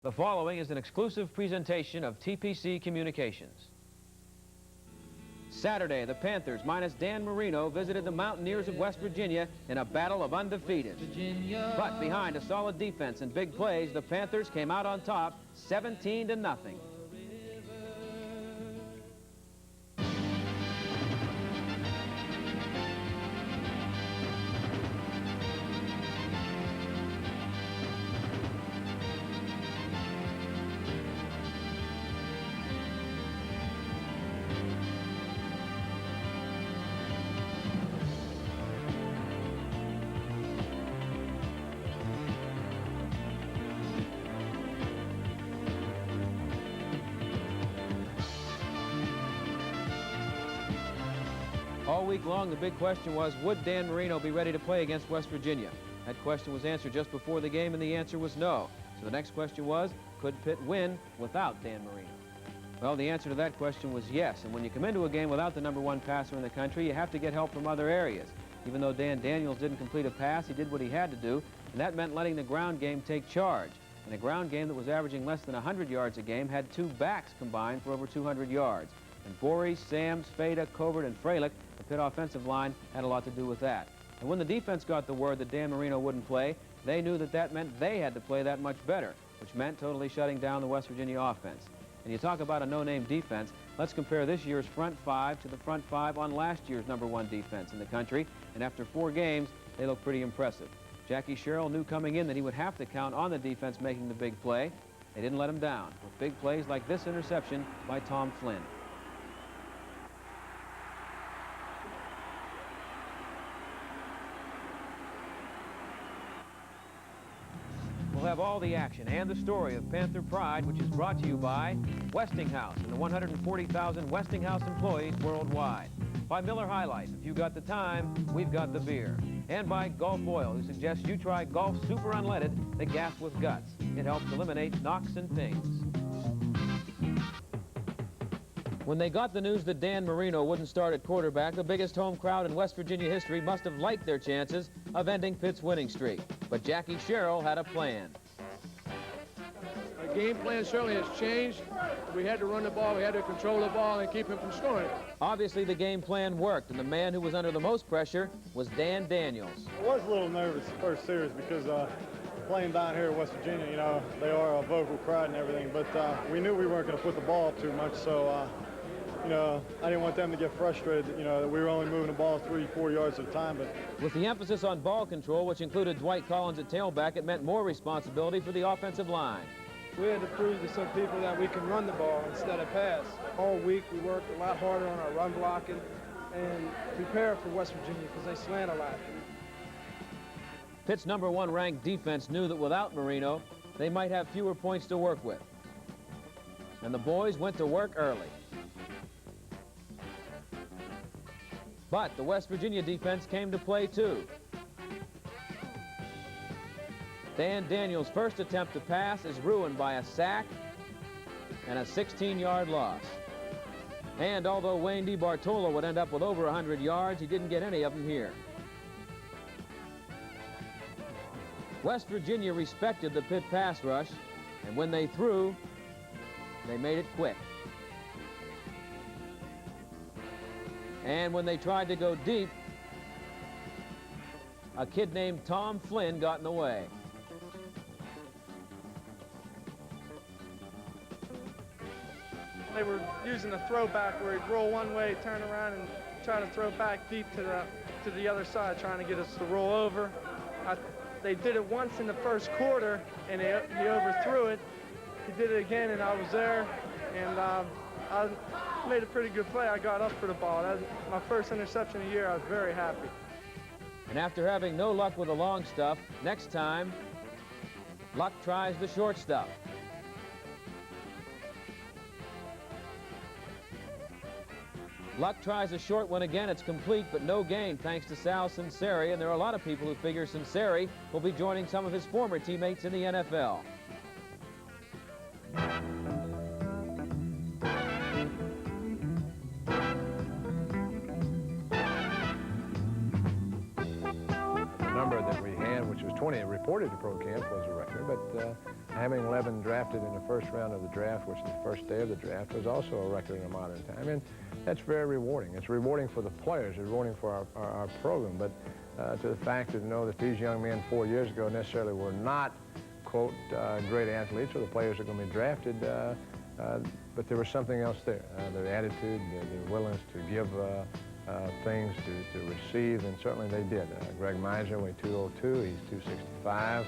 The following is an exclusive presentation of TPC Communications. Saturday, the Panthers, minus Dan Marino, visited the Mountaineers of West Virginia in a battle of undefeated. But behind a solid defense and big plays, the Panthers came out on top, 17-0. All week long, the big question was, would Dan Marino be ready to play against West Virginia? That question was answered just before the game, and the answer was no. So the next question was, could Pitt win without Dan Marino? Well, the answer to that question was yes. And when you come into a game without the #1 passer in the country, you have to get help from other areas. Even though Dan Daniels didn't complete a pass, he did what he had to do, and that meant letting the ground game take charge. And a ground game that was averaging less than 100 yards a game had two backs combined for over 200 yards. And Borey, Sams, Fada, Covert, and Freilich, the Pitt offensive line, had a lot to do with that. And when the defense got the word that Dan Marino wouldn't play, they knew that that meant they had to play that much better, which meant totally shutting down the West Virginia offense. And you talk about a no-name defense, let's compare this year's front five to the front five on last year's #1 defense in the country. And after 4 games, they look pretty impressive. Jackie Sherrill knew coming in that he would have to count on the defense making the big play. They didn't let him down with big plays like this interception by Tom Flynn. We'll have all the action and the story of Panther Pride, which is brought to you by Westinghouse and the 140,000 Westinghouse employees worldwide. By Miller High Life, if you got the time, we've got the beer. And by Gulf Oil, who suggests you try Gulf Super Unleaded, the gas with guts. It helps eliminate knocks and pings. When they got the news that Dan Marino wouldn't start at quarterback, the biggest home crowd in West Virginia history must have liked their chances of ending Pitt's winning streak. But Jackie Sherrill had a plan. Our game plan certainly has changed. We had to run the ball, we had to control the ball and keep him from scoring. Obviously, the game plan worked, and the man who was under the most pressure was Dan Daniels. I was a little nervous the first series because playing down here in West Virginia, you know, they are a vocal crowd and everything, but we knew we weren't going to put the ball up too much, so you know, I didn't want them to get frustrated, you know, that we were only moving the ball 3-4 yards at a time. But with the emphasis on ball control, which included Dwight Collins at tailback, it meant more responsibility for the offensive line. We had to prove to some people that we can run the ball instead of pass. All week we worked a lot harder on our run blocking and prepare for West Virginia because they slant a lot. Pitt's #1 ranked defense knew that without Marino, they might have fewer points to work with. And the boys went to work early. But the West Virginia defense came to play too. Dan Daniels' first attempt to pass is ruined by a sack and a 16-yard loss. And although Wayne DeBartolo would end up with over 100 yards, he didn't get any of them here. West Virginia respected the Pitt pass rush, and when they threw, they made it quick. And when they tried to go deep, a kid named Tom Flynn got in the way. They were using a throwback where he'd roll one way, turn around, and try to throw back deep to the other side, trying to get us to roll over. They did it once in the first quarter, and he overthrew it. He did it again, and I was there, and I made a pretty good play. I got up for the ball. That was my first interception of the year. I was very happy. And after having no luck with the long stuff, next time, Luck tries the short stuff. Luck tries a short one again. It's complete, but no gain thanks to Sal Sinceri. And there are a lot of people who figure Sinceri will be joining some of his former teammates in the NFL. Number that we had, which was 20 reported to pro camp was a record, but having 11 drafted in the first round of the draft, which is the first day of the draft, was also a record in a modern time, and that's very rewarding. It's rewarding for the players, it's rewarding for our program, but to the fact to know that these young men 4 years ago necessarily were not, quote, great athletes, or the players that are going to be drafted, but there was something else there. Their attitude, their willingness to give things, to receive, and certainly they did. Greg Miser weighed 202, he's 265.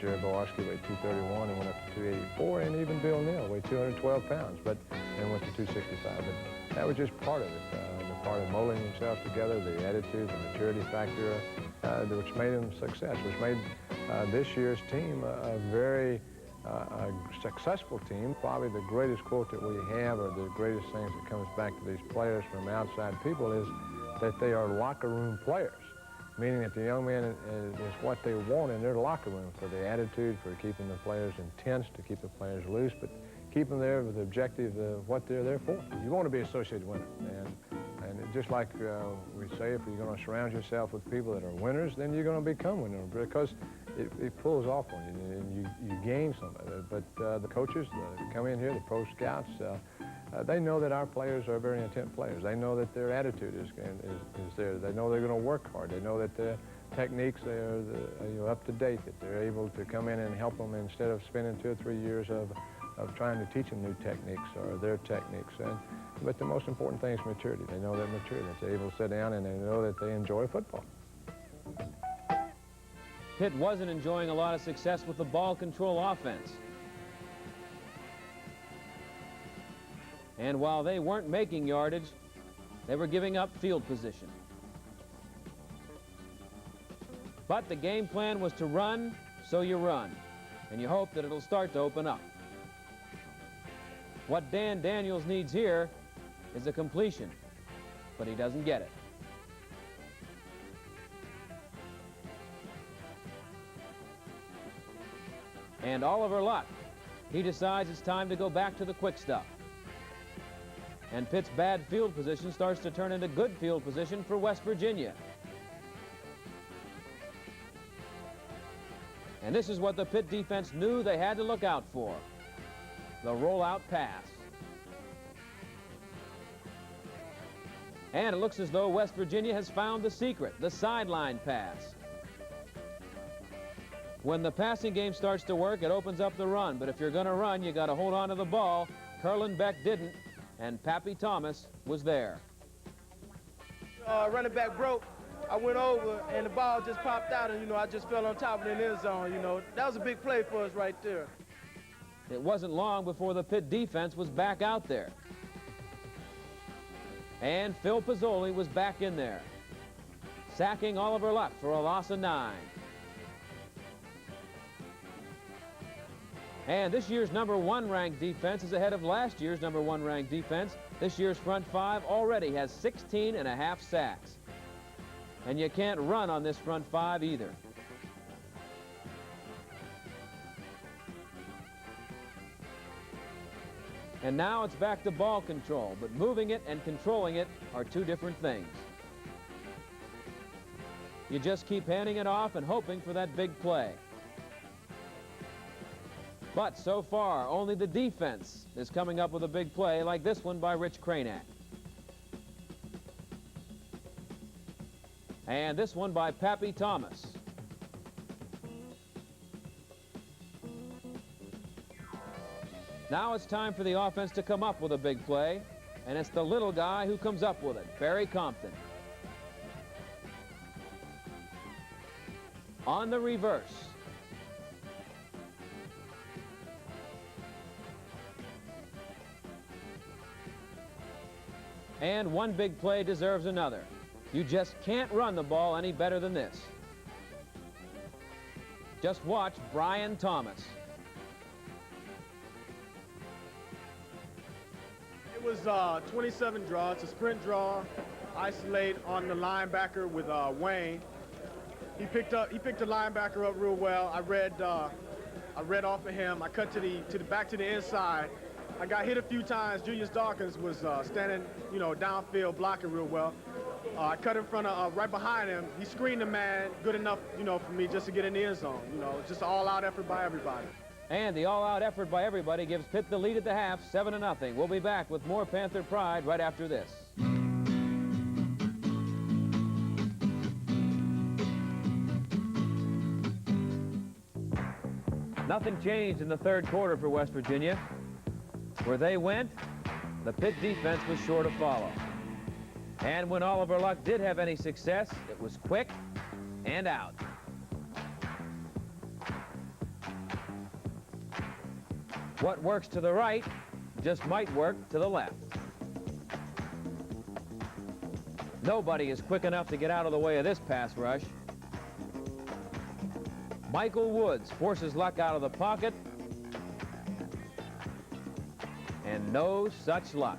Jerry Bowarski weighed 231 and went up to 284, and even Bill Neal weighed 212 pounds, and went to 265. But that was just part of it, the part of molding themselves together, the attitude, the maturity factor, which made them success, which made this year's team a very successful team. Probably the greatest quote that we have, or the greatest things that comes back to these players from outside people, is that they are locker room players, meaning that the young man is what they want in their locker room, for the attitude, for keeping the players intense, to keep the players loose, but keep them there with the objective of what they're there for. You want to be associated with it, and just like we say, if you're going to surround yourself with people that are winners, then you're going to become winners, because it pulls off on you, and you gain some of it. But the coaches that come in here, the pro scouts, they know that our players are very intent players. They know that their attitude is there. They know they're going to work hard. They know that their techniques are up to date, that they're able to come in and help them instead of spending 2 or 3 years of trying to teach them new techniques or their techniques. But the most important thing is maturity. They know they're mature, that they're able to sit down, and they know that they enjoy football. Pitt wasn't enjoying a lot of success with the ball control offense. And while they weren't making yardage, they were giving up field position. But the game plan was to run, so you run, and you hope that it'll start to open up. What Dan Daniels needs here is a completion, but he doesn't get it. And Oliver Luck, he decides it's time to go back to the quick stuff. And Pitt's bad field position starts to turn into good field position for West Virginia. And this is what the Pitt defense knew they had to look out for: the rollout pass. And it looks as though West Virginia has found the secret, the sideline pass. When the passing game starts to work, it opens up the run. But if you're going to run, you got to hold on to the ball. Curlin Beck didn't, and Pappy Thomas was there. Running back broke. I went over, and the ball just popped out, and, I just fell on top of it in the end zone, That was a big play for us right there. It wasn't long before the Pitt defense was back out there. And Phil Pizzoli was back in there, sacking Oliver Luck for a loss of 9. And this year's #1 ranked defense is ahead of last year's #1 ranked defense. This year's front 5 already has 16.5 sacks. And you can't run on this front 5 either. And now it's back to ball control, but moving it and controlling it are two different things. You just keep handing it off and hoping for that big play. But so far, only the defense is coming up with a big play like this one by Rich Cranack. And this one by Pappy Thomas. Now it's time for the offense to come up with a big play, and it's the little guy who comes up with it, Barry Compton. On the reverse. And one big play deserves another. You just can't run the ball any better than this. Just watch Brian Thomas. It was 27 draw. It's a sprint draw. Isolate on the linebacker with Wayne. He picked the linebacker up real well. I read off of him. I cut to the back to the inside. I got hit a few times. Julius Dawkins was standing, downfield blocking real well. I cut in front of, right behind him. He screened the man good enough, you know, for me just to get in the end zone. You know, just an all-out effort by everybody. And the all-out effort by everybody gives Pitt the lead at the half, 7-0. We'll be back with more Panther pride right after this. Nothing changed in the third quarter for West Virginia. Where they went, the Pitt defense was sure to follow. And when Oliver Luck did have any success, it was quick and out. What works to the right just might work to the left. Nobody is quick enough to get out of the way of this pass rush. Michael Woods forces Luck out of the pocket. And no such luck.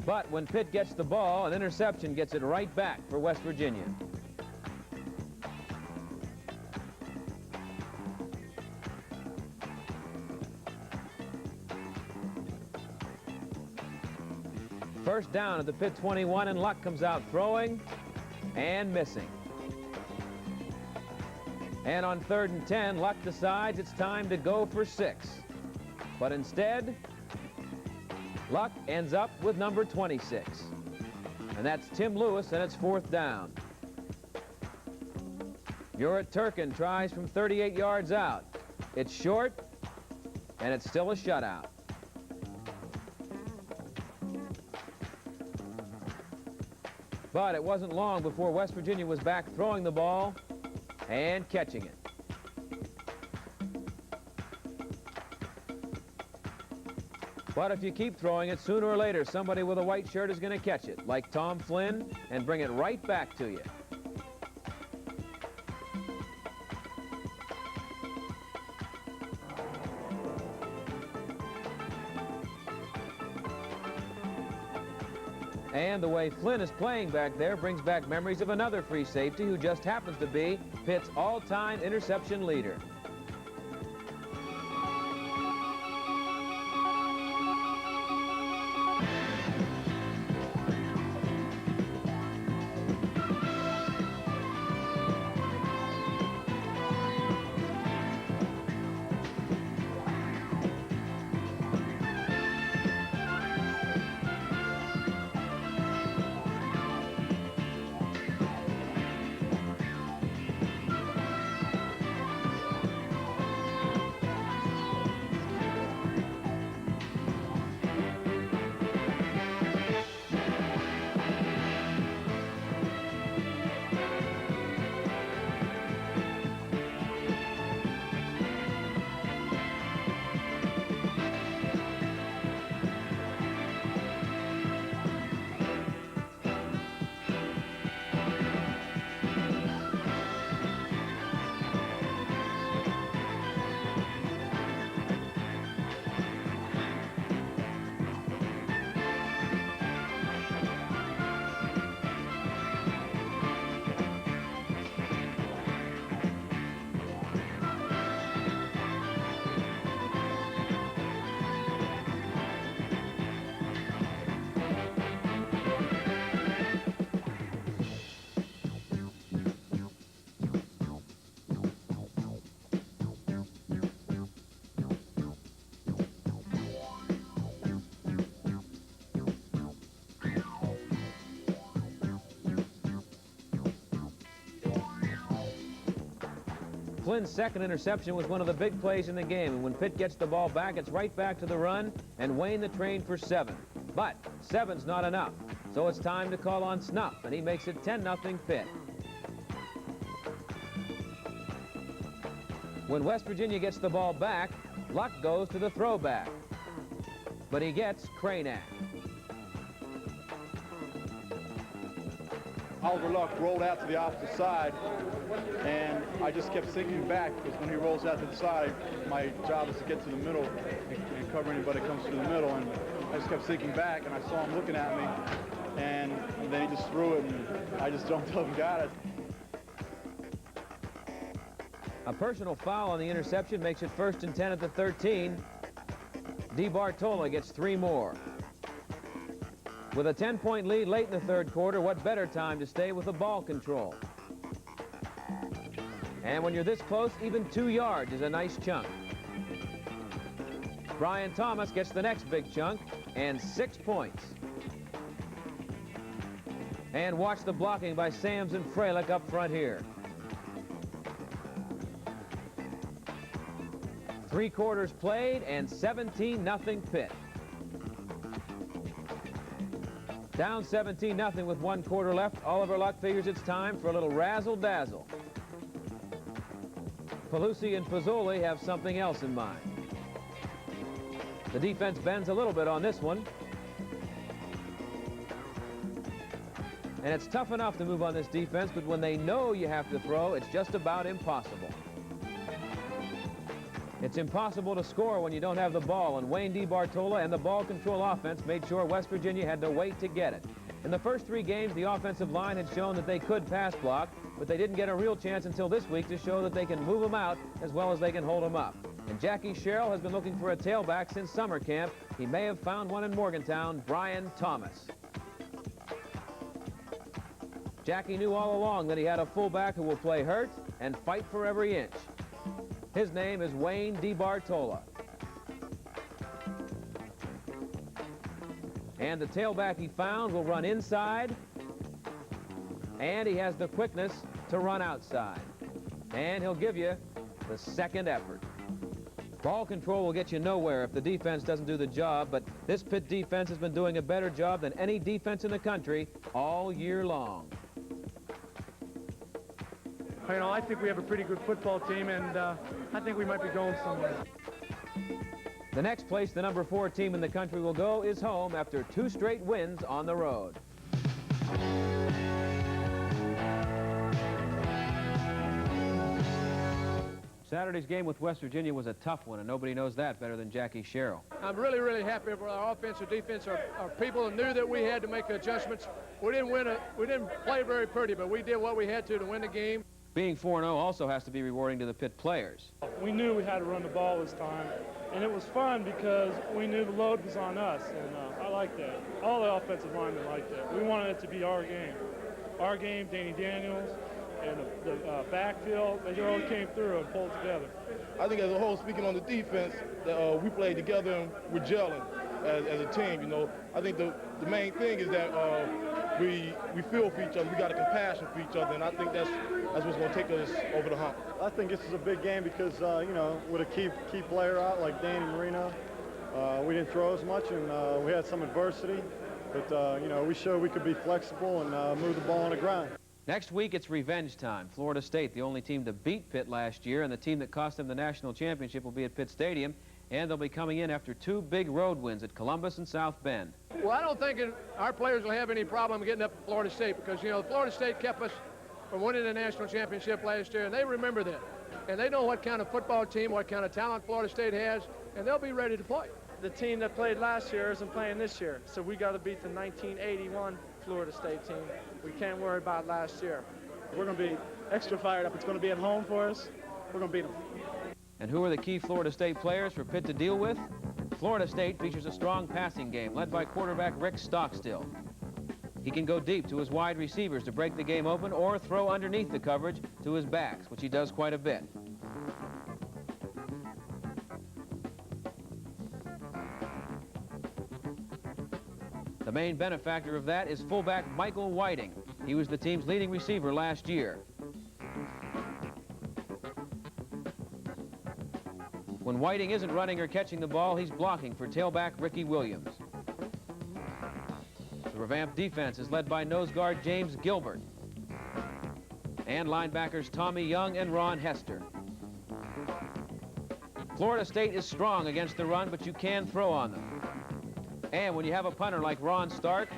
But when Pitt gets the ball, an interception gets it right back for West Virginia. First down at the Pitt 21, and Luck comes out throwing and missing. And on 3rd and 10, Luck decides it's time to go for 6. But instead, Luck ends up with number 26. And that's Tim Lewis, and it's 4th down. Murat Turkin tries from 38 yards out. It's short, and it's still a shutout. But it wasn't long before West Virginia was back throwing the ball and catching it. But if you keep throwing it, sooner or later, somebody with a white shirt is going to catch it, like Tom Flynn, and bring it right back to you. And the way Flynn is playing back there brings back memories of another free safety who just happens to be Pitt's all-time interception leader. Flynn's second interception was one of the big plays in the game, and when Pitt gets the ball back, it's right back to the run and Wayne the train for 7. But 7's not enough, so it's time to call on Snuff, and he makes it 10-0 Pitt. When West Virginia gets the ball back, Luck goes to the throwback, but he gets Cranack. Oliver Luck rolled out to the opposite side, and I just kept sinking back because when he rolls out to the side, my job is to get to the middle and cover anybody that comes through the middle. And I just kept sinking back, and I saw him looking at me, and then he just threw it, and I just jumped up and got it. A personal foul on the interception makes it 1st and 10 at the 13. DiBartola gets 3 more. With a 10-point lead late in the third quarter, what better time to stay with the ball control? And when you're this close, even 2 yards is a nice chunk. Brian Thomas gets the next big chunk and 6 points. And watch the blocking by Sams and Freilich up front here. 3 quarters played and 17-0 Pitt. Down 17-0 with 1 quarter left. Oliver Luck figures it's time for a little razzle-dazzle. Pelusi and Fazoli have something else in mind. The defense bends a little bit on this one. And it's tough enough to move on this defense, but when they know you have to throw, it's just about impossible. It's impossible to score when you don't have the ball, and Wayne DiBartola and the ball control offense made sure West Virginia had to wait to get it. In the first 3 games, the offensive line had shown that they could pass block, but they didn't get a real chance until this week to show that they can move them out as well as they can hold them up. And Jackie Sherrill has been looking for a tailback since summer camp. He may have found one in Morgantown, Brian Thomas. Jackie knew all along that he had a fullback who will play hurt and fight for every inch. His name is Wayne DiBartola. And the tailback he found will run inside, and he has the quickness to run outside. And he'll give you the second effort. Ball control will get you nowhere if the defense doesn't do the job, but this Pitt defense has been doing a better job than any defense in the country all year long. You know, I think we have a pretty good football team, and I think we might be going somewhere. The next place the number 4 team in the country will go is home after 2 straight wins on the road. Saturday's game with West Virginia was a tough one, and nobody knows that better than Jackie Sherrill. I'm really, really happy with our offense or defense. Our people knew that we had to make adjustments. We didn't play very pretty, but we did what we had to win the game. Being 4-0 also has to be rewarding to the Pitt players. We knew we had to run the ball this time, and it was fun because we knew the load was on us, and I liked that. All the offensive linemen liked that. We wanted it to be our game. Our game, Danny Daniels, and the backfield, they all came through and pulled together. I think as a whole, speaking on the defense, that we played together and we're gelling as a team, you know. I think the main thing is that we feel for each other. We got a compassion for each other, and I think that's what's going to take us over the hump. I think this is a big game because, you know, with a key player out like Danny Marino, we didn't throw as much, and we had some adversity. But, you know, we showed we could be flexible and move the ball on the ground. Next week, it's revenge time. Florida State, the only team to beat Pitt last year, and the team that cost them the national championship, will be at Pitt Stadium, and they'll be coming in after 2 big road wins at Columbus and South Bend. Well, I don't think our players will have any problem getting up to Florida State because, you know, Florida State kept us from winning the national championship last year, and they remember that. And they know what kind of football team, what kind of talent Florida State has, and they'll be ready to play. The team that played last year isn't playing this year, so we got to beat the 1981 Florida State team. We can't worry about last year. We're going to be extra fired up. It's going to be at home for us. We're going to beat them. And who are the key Florida State players for Pitt to deal with? Florida State features a strong passing game led by quarterback Rick Stockstill. He can go deep to his wide receivers to break the game open or throw underneath the coverage to his backs, which he does quite a bit. The main benefactor of that is fullback Michael Whiting. He was the team's leading receiver last year. When Whiting isn't running or catching the ball, he's blocking for tailback Ricky Williams. The revamped defense is led by nose guard James Gilbert and linebackers Tommy Young and Ron Hester. Florida State is strong against the run, but you can throw on them. And when you have a punter like Ron Stark,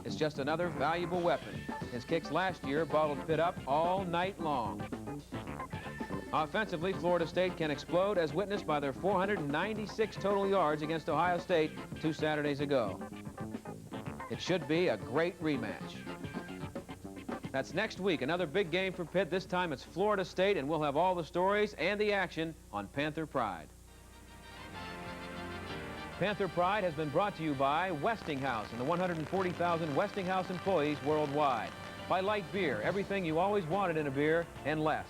it's just another valuable weapon. His kicks last year bottled Pitt up all night long. Offensively, Florida State can explode, as witnessed by their 496 total yards against Ohio State 2 Saturdays ago. It should be a great rematch. That's next week, another big game for Pitt. This time it's Florida State, and we'll have all the stories and the action on Panther Pride. Panther Pride has been brought to you by Westinghouse and the 140,000 Westinghouse employees worldwide. By Light Beer, everything you always wanted in a beer and less.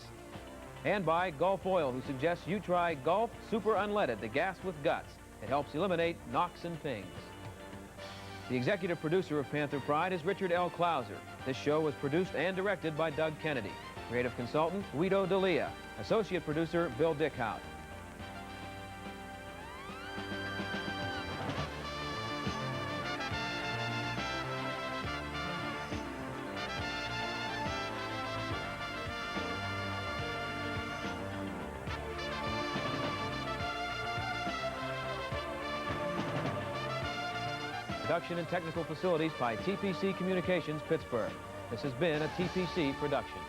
And by Gulf Oil, who suggests you try Gulf Super Unleaded, the gas with guts. It helps eliminate NOx and pings. The executive producer of Panther Pride is Richard L. Clouser. This show was produced and directed by Doug Kennedy. Creative consultant, Guido D'Elia. Associate producer, Bill Dickhout. Production and technical facilities by TPC Communications, Pittsburgh. This has been a TPC production.